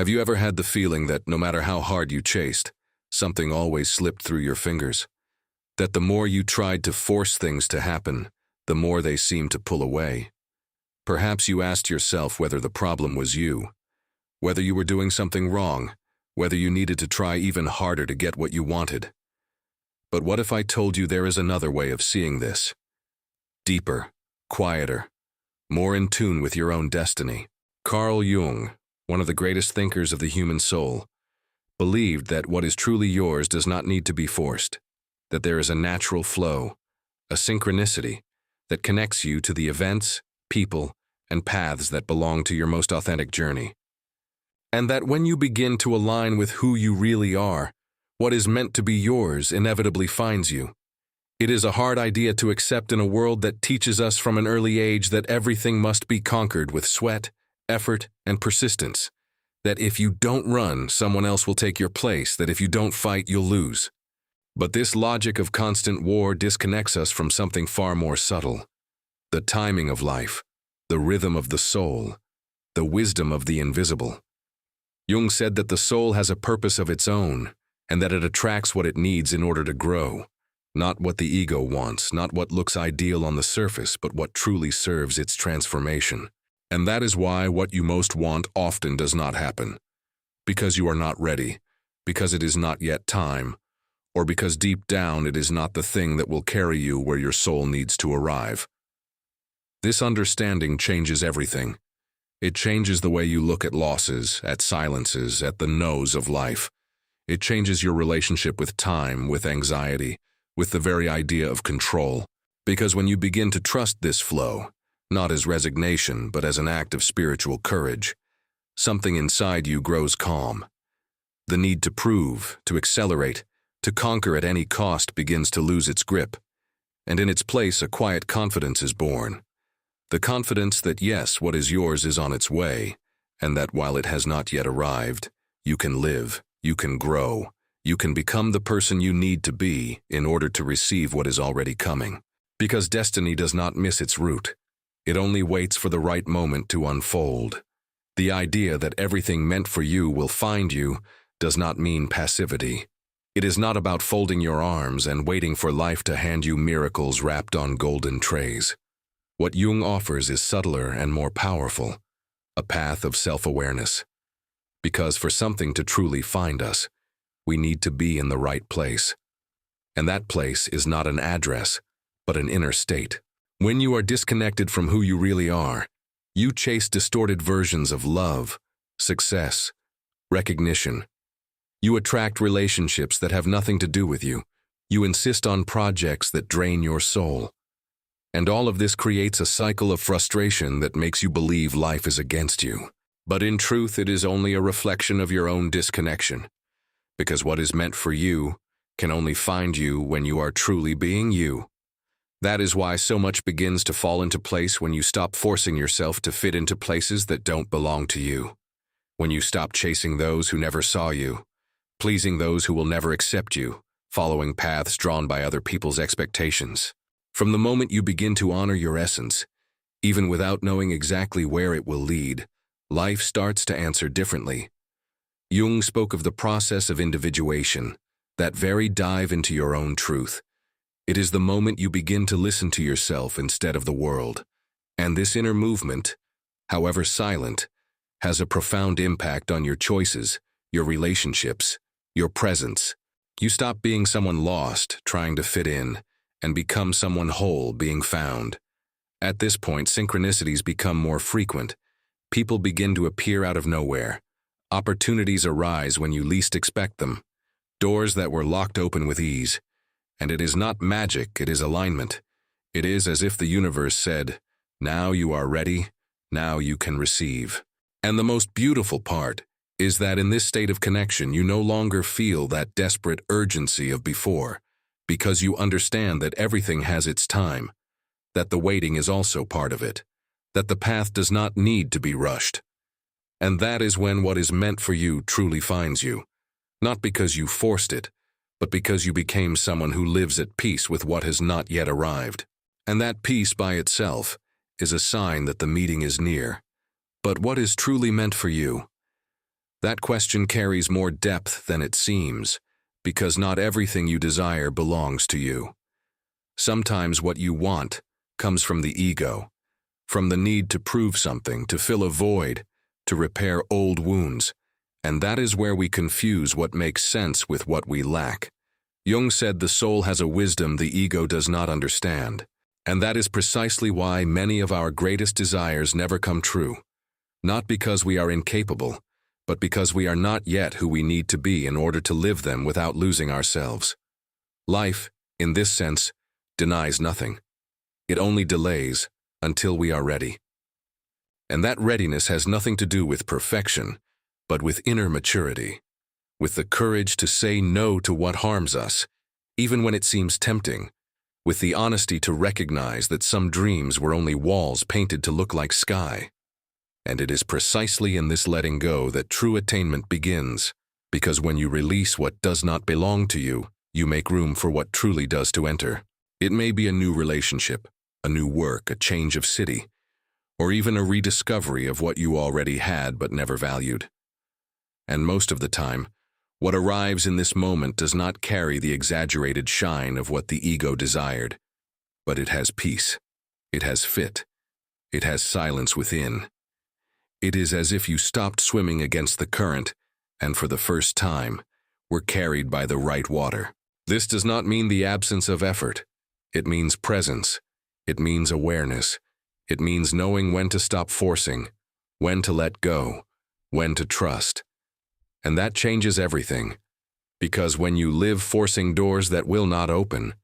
Have you ever had the feeling that no matter how hard you chased, something always slipped through your fingers? That the more you tried to force things to happen, the more they seemed to pull away? Perhaps you asked yourself whether the problem was you, whether you were doing something wrong, whether you needed to try even harder to get what you wanted. But what if I told you there is another way of seeing this? Deeper, quieter, more in tune with your own destiny. Carl Jung, one of the greatest thinkers of the human soul, believed that what is truly yours does not need to be forced, that there is a natural flow, a synchronicity that connects you to the events, people, and paths that belong to your most authentic journey. And that when you begin to align with who you really are, what is meant to be yours inevitably finds you. It is a hard idea to accept in a world that teaches us from an early age that everything must be conquered with sweat, effort, and persistence. That if you don't run, someone else will take your place, that if you don't fight, you'll lose. But this logic of constant war disconnects us from something far more subtle: the timing of life, the rhythm of the soul, the wisdom of the invisible. Jung said that the soul has a purpose of its own, and that it attracts what it needs in order to grow. Not what the ego wants, not what looks ideal on the surface, but what truly serves its transformation. And that is why what you most want often does not happen. Because you are not ready, because it is not yet time, or because deep down it is not the thing that will carry you where your soul needs to arrive. This understanding changes everything. It changes the way you look at losses, at silences, at the no's of life. It changes your relationship with time, with anxiety, with the very idea of control. Because when you begin to trust this flow, not as resignation, but as an act of spiritual courage, something inside you grows calm. The need to prove, to accelerate, to conquer at any cost begins to lose its grip, and in its place a quiet confidence is born. The confidence that yes, what is yours is on its way, and that while it has not yet arrived, you can live, you can grow, you can become the person you need to be in order to receive what is already coming. Because destiny does not miss its route. It only waits for the right moment to unfold. The idea that everything meant for you will find you does not mean passivity. It is not about folding your arms and waiting for life to hand you miracles wrapped on golden trays. What Jung offers is subtler and more powerful, a path of self-awareness. Because for something to truly find us, we need to be in the right place. And that place is not an address, but an inner state. When you are disconnected from who you really are, you chase distorted versions of love, success, recognition. You attract relationships that have nothing to do with you. You insist on projects that drain your soul. And all of this creates a cycle of frustration that makes you believe life is against you. But in truth, it is only a reflection of your own disconnection. Because what is meant for you can only find you when you are truly being you. That is why so much begins to fall into place when you stop forcing yourself to fit into places that don't belong to you. When you stop chasing those who never saw you, pleasing those who will never accept you, following paths drawn by other people's expectations. From the moment you begin to honor your essence, even without knowing exactly where it will lead, life starts to answer differently. Jung spoke of the process of individuation, that very dive into your own truth. It is the moment you begin to listen to yourself instead of the world. And this inner movement, however silent, has a profound impact on your choices, your relationships, your presence. You stop being someone lost, trying to fit in, and become someone whole, being found. At this point, synchronicities become more frequent. People begin to appear out of nowhere. Opportunities arise when you least expect them. Doors that were locked open with ease. And it is not magic, it is alignment. It is as if the universe said, now you are ready, now you can receive. And the most beautiful part is that in this state of connection, you no longer feel that desperate urgency of before, because you understand that everything has its time, that the waiting is also part of it, that the path does not need to be rushed. And that is when what is meant for you truly finds you, not because you forced it, but because you became someone who lives at peace with what has not yet arrived. And that peace by itself is a sign that the meeting is near. But what is truly meant for you? That question carries more depth than it seems, because not everything you desire belongs to you. Sometimes what you want comes from the ego, from the need to prove something, to fill a void, to repair old wounds, and that is where we confuse what makes sense with what we lack. Jung said the soul has a wisdom the ego does not understand, and that is precisely why many of our greatest desires never come true. Not because we are incapable, but because we are not yet who we need to be in order to live them without losing ourselves. Life, in this sense, denies nothing. It only delays until we are ready. And that readiness has nothing to do with perfection, but with inner maturity, with the courage to say no to what harms us, even when it seems tempting, with the honesty to recognize that some dreams were only walls painted to look like sky. And it is precisely in this letting go that true attainment begins, because when you release what does not belong to you, you make room for what truly does to enter. It may be a new relationship, a new work, a change of city, or even a rediscovery of what you already had but never valued. And most of the time, what arrives in this moment does not carry the exaggerated shine of what the ego desired, but it has peace, it has fit, it has silence within. It is as if you stopped swimming against the current, and for the first time, were carried by the right water. This does not mean the absence of effort. It means presence. It means awareness. It means knowing when to stop forcing, when to let go, when to trust. And that changes everything, because when you live forcing doors that will not open,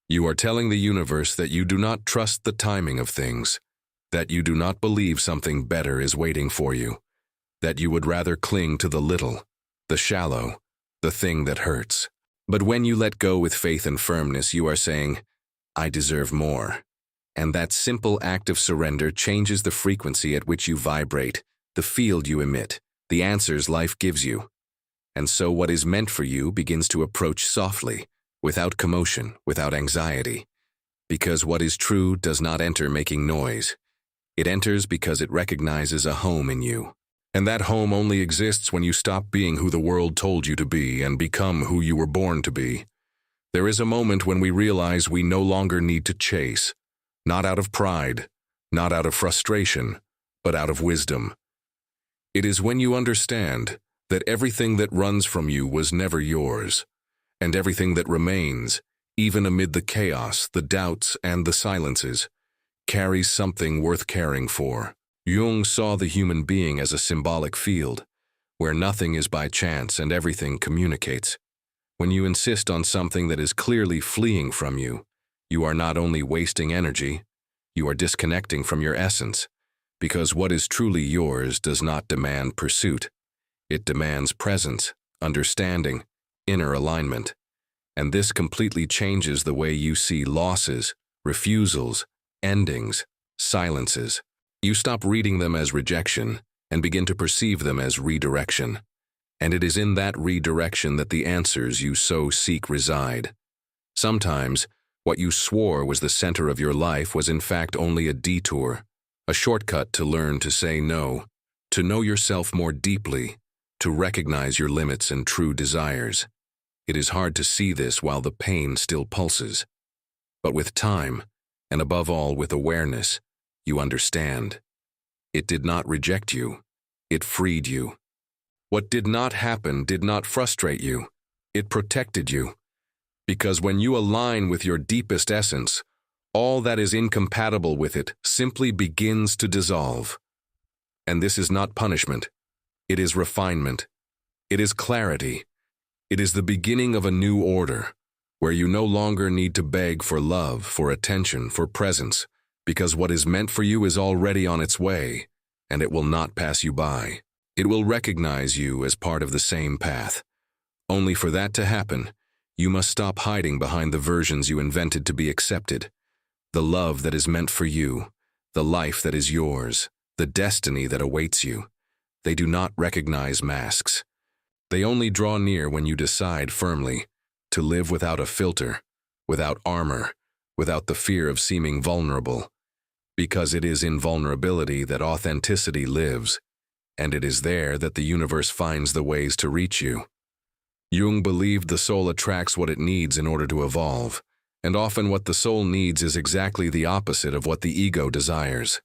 you are telling the universe that you do not trust the timing of things, that you do not believe something better is waiting for you, that you would rather cling to the little, the shallow, the thing that hurts. But when you let go with faith and firmness, you are saying, I deserve more. And that simple act of surrender changes the frequency at which you vibrate, the field you emit, the answers life gives you. And so what is meant for you begins to approach softly, without commotion, without anxiety. Because what is true does not enter making noise. It enters because it recognizes a home in you. And that home only exists when you stop being who the world told you to be and become who you were born to be. There is a moment when we realize we no longer need to chase, not out of pride, not out of frustration, but out of wisdom. It is when you understand that everything that runs from you was never yours, and everything that remains, even amid the chaos, the doubts, and the silences, carries something worth caring for. Jung saw the human being as a symbolic field, where nothing is by chance and everything communicates. When you insist on something that is clearly fleeing from you, you are not only wasting energy, you are disconnecting from your essence, because what is truly yours does not demand pursuit. It demands presence, understanding, inner alignment. And this completely changes the way you see losses, refusals, endings, silences. You stop reading them as rejection and begin to perceive them as redirection. And it is in that redirection that the answers you so seek reside. Sometimes, what you swore was the center of your life was in fact only a detour, a shortcut to learn to say no, to know yourself more deeply, to recognize your limits and true desires. It is hard to see this while the pain still pulses. But with time, and above all with awareness, you understand. It did not reject you. It freed you. What did not happen did not frustrate you. It protected you. Because when you align with your deepest essence, all that is incompatible with it simply begins to dissolve. And this is not punishment. It is refinement. It is clarity. It is the beginning of a new order, where you no longer need to beg for love, for attention, for presence, because what is meant for you is already on its way, and it will not pass you by. It will recognize you as part of the same path. Only for that to happen, you must stop hiding behind the versions you invented to be accepted. The love that is meant for you, the life that is yours, the destiny that awaits you. They do not recognize masks. They only draw near when you decide firmly to live without a filter, without armor, without the fear of seeming vulnerable. Because it is in vulnerability that authenticity lives. and it is there that the universe finds the ways to reach you. Jung believed the soul attracts what it needs in order to evolve, and often what the soul needs is exactly the opposite of what the ego desires.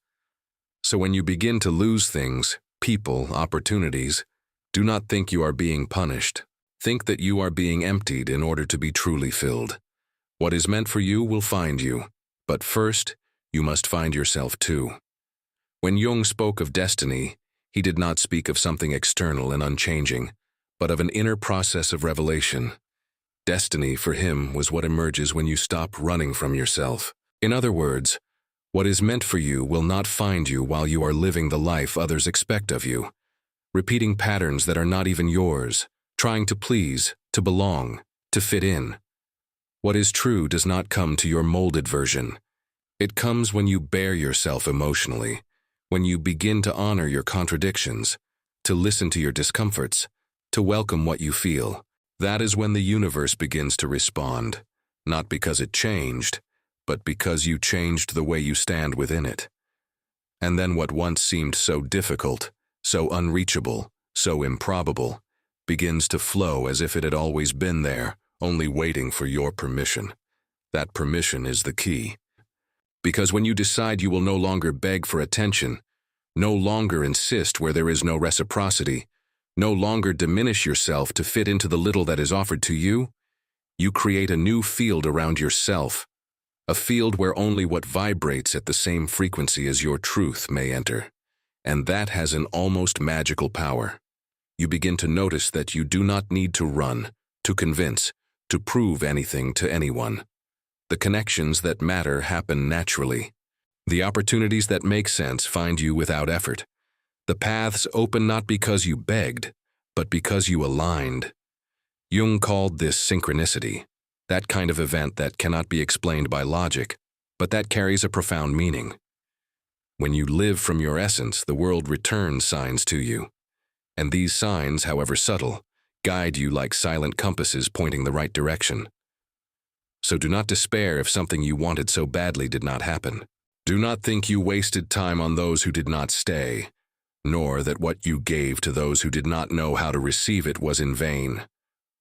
So when you begin to lose things, people, opportunities, do not think you are being punished. Think that you are being emptied in order to be truly filled. What is meant for you will find you, but first, you must find yourself too. When Jung spoke of destiny, he did not speak of something external and unchanging, but of an inner process of revelation. Destiny, for him, was what emerges when you stop running from yourself. In other words, what is meant for you will not find you while you are living the life others expect of you, repeating patterns that are not even yours, trying to please, to belong, to fit in. What is true does not come to your molded version. It comes when you bare yourself emotionally, when you begin to honor your contradictions, to listen to your discomforts, to welcome what you feel. That is when the universe begins to respond, not because it changed, but because you changed the way you stand within it. And then what once seemed so difficult, so unreachable, so improbable, begins to flow as if it had always been there, only waiting for your permission. That permission is the key. Because when you decide you will no longer beg for attention, no longer insist where there is no reciprocity, no longer diminish yourself to fit into the little that is offered to you, you create a new field around yourself, a field where only what vibrates at the same frequency as your truth may enter. And that has an almost magical power. You begin to notice that you do not need to run, to convince, to prove anything to anyone. The connections that matter happen naturally. The opportunities that make sense find you without effort. The paths open not because you begged, but because you aligned. Jung called this synchronicity, that kind of event that cannot be explained by logic, but that carries a profound meaning. When you live from your essence, the world returns signs to you. And these signs, however subtle, guide you like silent compasses pointing the right direction. So do not despair if something you wanted so badly did not happen. Do not think you wasted time on those who did not stay, nor that what you gave to those who did not know how to receive it was in vain.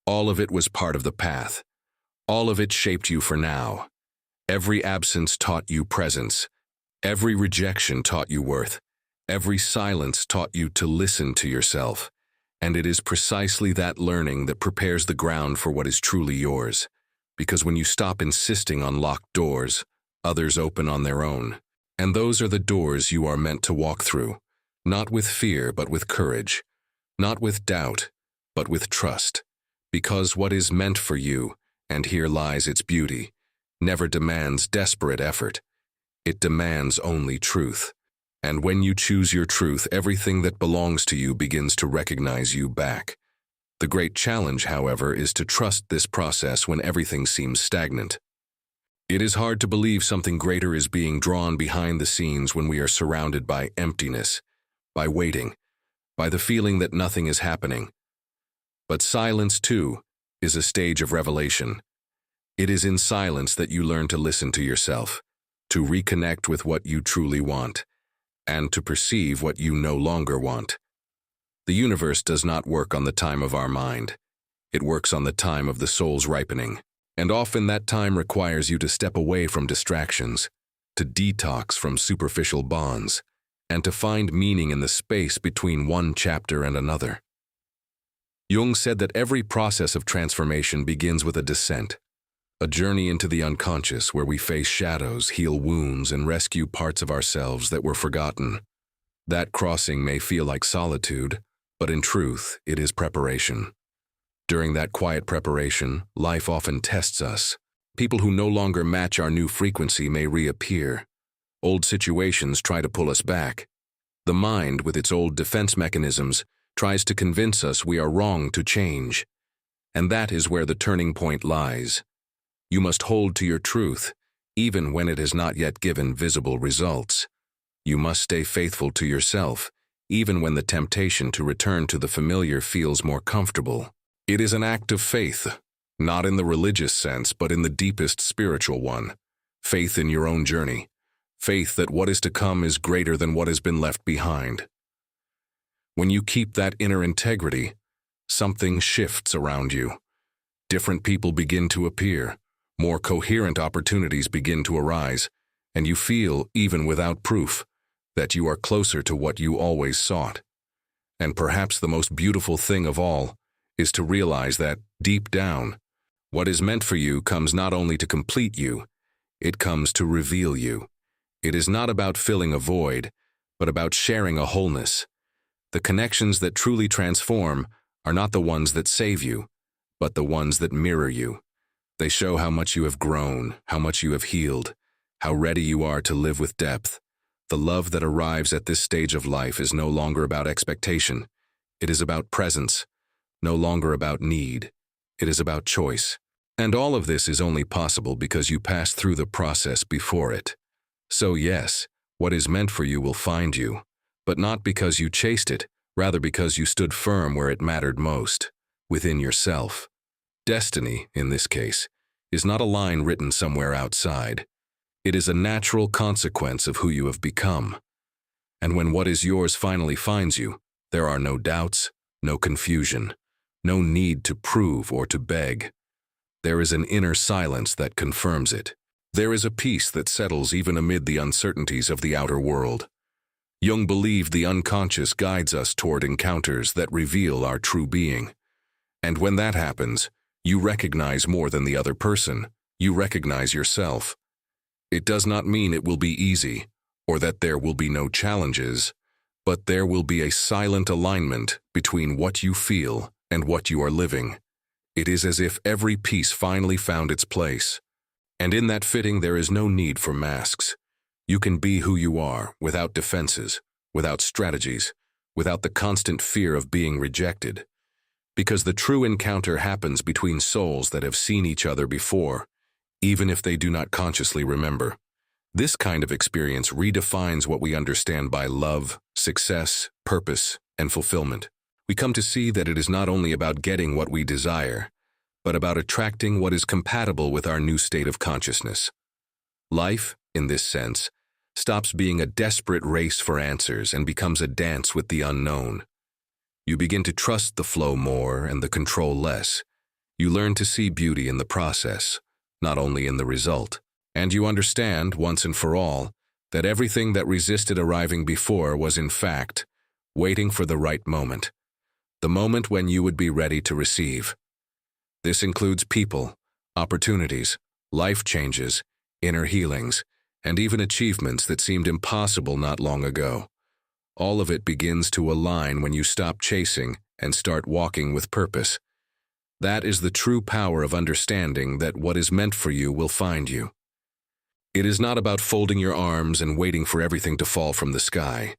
All of it was part of the path. All of it shaped you for now. Every absence taught you presence. Every rejection taught you worth. Every silence taught you to listen to yourself. And it is precisely that learning that prepares the ground for what is truly yours. Because when you stop insisting on locked doors, others open on their own. And those are the doors you are meant to walk through, not with fear but with courage, not with doubt but with trust. Because what is meant for you, and here lies its beauty, never demands desperate effort. It demands only truth. And when you choose your truth, everything that belongs to you begins to recognize you back. The great challenge, however, is to trust this process when everything seems stagnant. It is hard to believe something greater is being drawn behind the scenes when we are surrounded by emptiness, by waiting, by the feeling that nothing is happening. But silence, too, is a stage of revelation. It is in silence that you learn to listen to yourself, to reconnect with what you truly want, and to perceive what you no longer want. The universe does not work on the time of our mind. It works on the time of the soul's ripening. And often that time requires you to step away from distractions, to detox from superficial bonds, and to find meaning in the space between one chapter and another. Jung said that every process of transformation begins with a descent, a journey into the unconscious where we face shadows, heal wounds, and rescue parts of ourselves that were forgotten. That crossing may feel like solitude, but in truth, it is preparation. During that quiet preparation, life often tests us. People who no longer match our new frequency may reappear. Old situations try to pull us back. The mind, with its old defense mechanisms, tries to convince us we are wrong to change. And that is where the turning point lies. You must hold to your truth, even when it has not yet given visible results. You must stay faithful to yourself, even when the temptation to return to the familiar feels more comfortable. It is an act of faith, not in the religious sense, but in the deepest spiritual one. Faith in your own journey. Faith that what is to come is greater than what has been left behind. When you keep that inner integrity, something shifts around you. Different people begin to appear, more coherent opportunities begin to arise, and you feel, even without proof, that you are closer to what you always sought. And perhaps the most beautiful thing of all is to realize that, deep down, what is meant for you comes not only to complete you, it comes to reveal you. It is not about filling a void, but about sharing a wholeness. The connections that truly transform are not the ones that save you, but the ones that mirror you. They show how much you have grown, how much you have healed, how ready you are to live with depth. The love that arrives at this stage of life is no longer about expectation. It is about presence, no longer about need. It is about choice. And all of this is only possible because you passed through the process before it. So yes, what is meant for you will find you, but not because you chased it, rather because you stood firm where it mattered most, within yourself. Destiny, in this case, is not a line written somewhere outside. It is a natural consequence of who you have become. And when what is yours finally finds you, there are no doubts, no confusion, no need to prove or to beg. There is an inner silence that confirms it. There is a peace that settles even amid the uncertainties of the outer world. Jung believed the unconscious guides us toward encounters that reveal our true being. And when that happens, you recognize more than the other person. You recognize yourself. It does not mean it will be easy, or that there will be no challenges, but there will be a silent alignment between what you feel and what you are living. It is as if every piece finally found its place. And in that fitting, there is no need for masks. You can be who you are, without defenses, without strategies, without the constant fear of being rejected. Because the true encounter happens between souls that have seen each other before, even if they do not consciously remember. This kind of experience redefines what we understand by love, success, purpose, and fulfillment. We come to see that it is not only about getting what we desire, but about attracting what is compatible with our new state of consciousness. Life, in this sense, stops being a desperate race for answers and becomes a dance with the unknown. You begin to trust the flow more and the control less. You learn to see beauty in the process, not only in the result. And you understand, once and for all, that everything that resisted arriving before was in fact waiting for the right moment. The moment when you would be ready to receive. This includes people, opportunities, life changes, inner healings, and even achievements that seemed impossible not long ago. All of it begins to align when you stop chasing and start walking with purpose. That is the true power of understanding that what is meant for you will find you. It is not about folding your arms and waiting for everything to fall from the sky.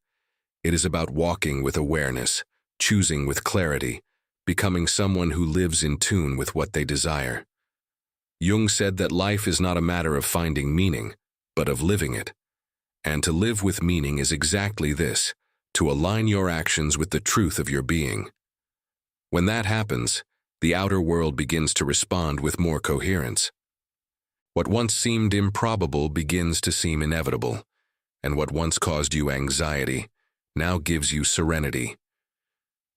It is about walking with awareness, choosing with clarity, becoming someone who lives in tune with what they desire. Jung said that life is not a matter of finding meaning, but of living it. And to live with meaning is exactly this, to align your actions with the truth of your being. When that happens, the outer world begins to respond with more coherence. What once seemed improbable begins to seem inevitable, and what once caused you anxiety now gives you serenity.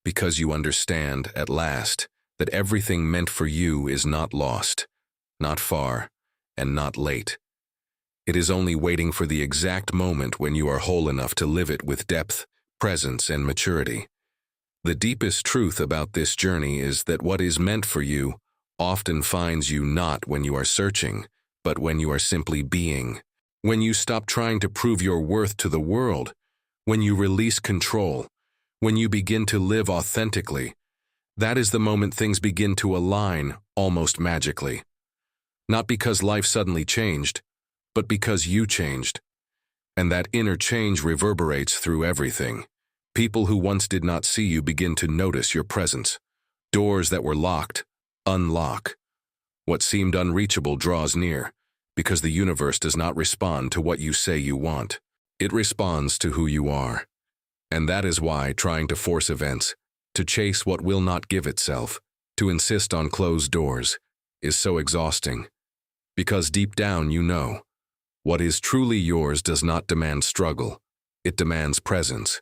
Because you understand, at last, that everything meant for you is not lost, not far, and not late. It is only waiting for the exact moment when you are whole enough to live it with depth, presence, and maturity. The deepest truth about this journey is that what is meant for you often finds you not when you are searching, but when you are simply being. When you stop trying to prove your worth to the world, when you release control, when you begin to live authentically, that is the moment things begin to align almost magically. Not because life suddenly changed, but because you changed. And that inner change reverberates through everything. People who once did not see you begin to notice your presence. Doors that were locked unlock. What seemed unreachable draws near, because the universe does not respond to what you say you want. It responds to who you are. And that is why trying to force events, to chase what will not give itself, to insist on closed doors, is so exhausting. Because deep down you know, what is truly yours does not demand struggle. It demands presence.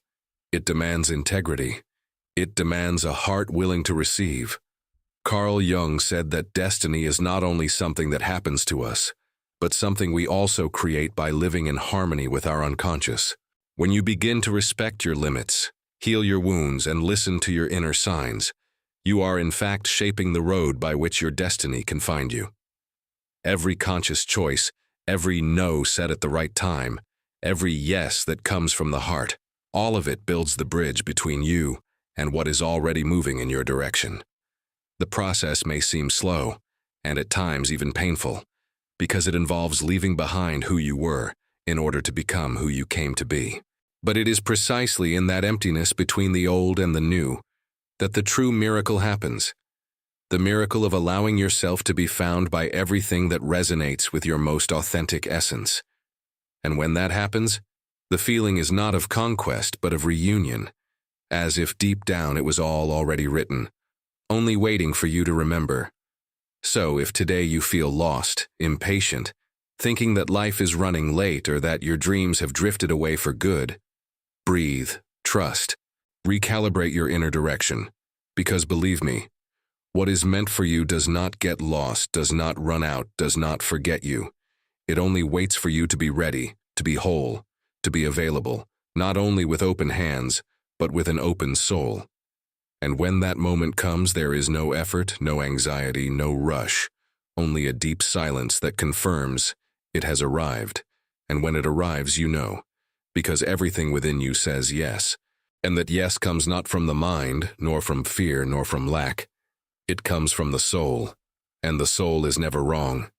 It demands integrity. It demands a heart willing to receive. Carl Jung said that destiny is not only something that happens to us, but something we also create by living in harmony with our unconscious. When you begin to respect your limits, heal your wounds, and listen to your inner signs, you are in fact shaping the road by which your destiny can find you. Every conscious choice, every no said at the right time, every yes that comes from the heart, all of it builds the bridge between you and what is already moving in your direction. The process may seem slow, and at times even painful, because it involves leaving behind who you were in order to become who you came to be. But it is precisely in that emptiness between the old and the new that the true miracle happens. The miracle of allowing yourself to be found by everything that resonates with your most authentic essence. And when that happens, the feeling is not of conquest but of reunion, as if deep down it was all already written, only waiting for you to remember. So if today you feel lost, impatient, thinking that life is running late or that your dreams have drifted away for good, breathe, trust, recalibrate your inner direction, because believe me, what is meant for you does not get lost, does not run out, does not forget you. It only waits for you to be ready, to be whole, to be available, not only with open hands, but with an open soul. And when that moment comes, there is no effort, no anxiety, no rush, only a deep silence that confirms it has arrived. And when it arrives, you know, because everything within you says yes, and that yes comes not from the mind, nor from fear, nor from lack. It comes from the soul, and the soul is never wrong.